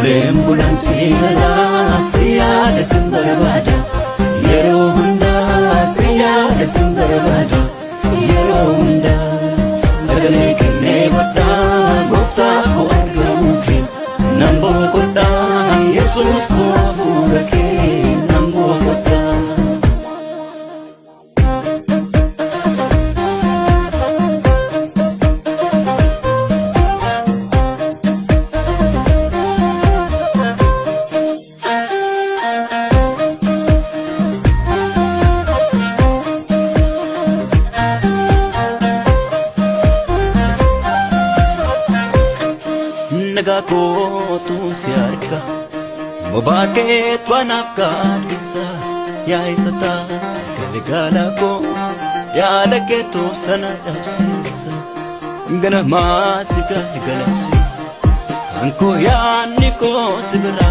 ambulance la siya da simbarabada yero hunda siya da simbarabada yero hunda sagale kene wada gofta ko argamuke nambo kota yesus ko furake nambo kota Nagako tu siarka mabake twanaka kisa ya isata galigala ko ya lake to sana dafsisa ngana masika galasi anko ya niko sibra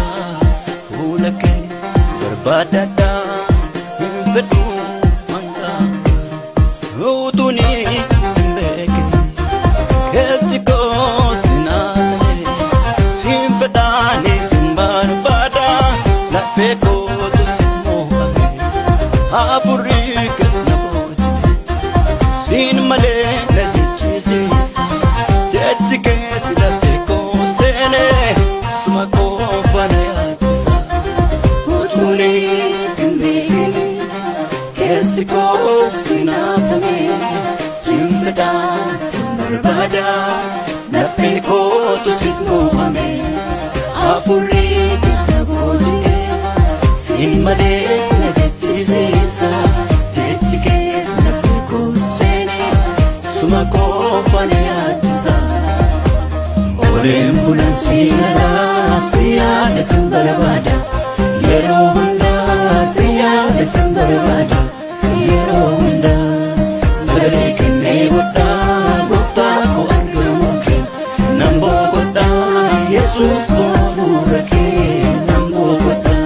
ulake berbadada bedu manga utuni mbeke kesiko Peko tu semua apuri kesnaboji sin male najichi jetike tila peko sene sumako panayata utule kende kesiko sinapame simda berbada na peko tu semua apuri in male najichisa jetike snapko sene sumako panayatsa ole ambulance la siya da simbarabada yero hunda siya da simbarabada yero hunda sagale kene wada gofta ko argamuke nambo kota yesus ko furake nambo kota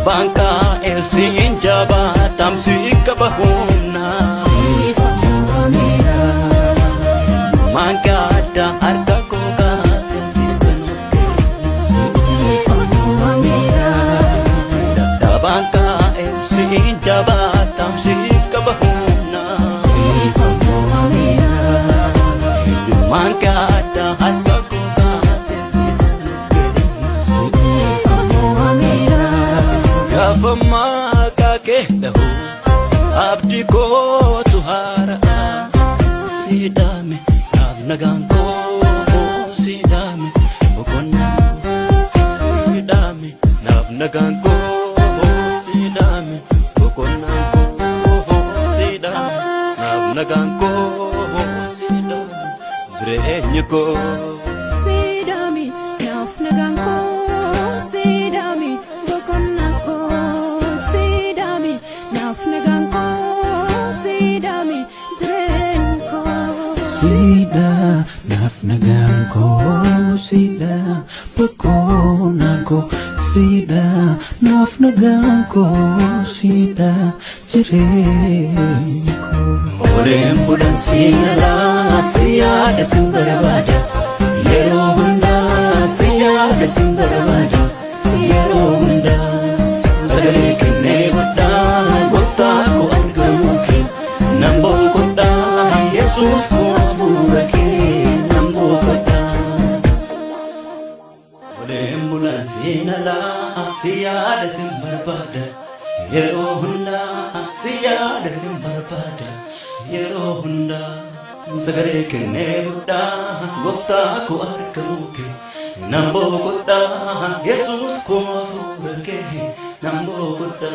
Bangka elsin jaba tamsi kabahuna sifa amira mangada harga koga sibanoke sifa amira bangka elsin jaba tamsi kabahuna sifa amira mangada harga koga sibanoke sifa amira Gafama kake dahu abdi ko tuhara sidame naganko sidame bokonna sidame naganko sidame bokonna sidame naganko sidame drenyko sidame naganko sidame bokonna Sida nafnaganko sida pokonanko sida nafnaganko sida jirenko ole ambulance la siya da simbarabada yero hunda siya da simbarabada yero hunda sagale kene wada gofta ko argamuke nambo kota yesus ko furake nambo kota ole ambulance la siya da simbarabada yero hunda siya da simbarabada yero hunda sagale kene wada gofta ko argamuke nambo kota yesus ko furake nan boqodha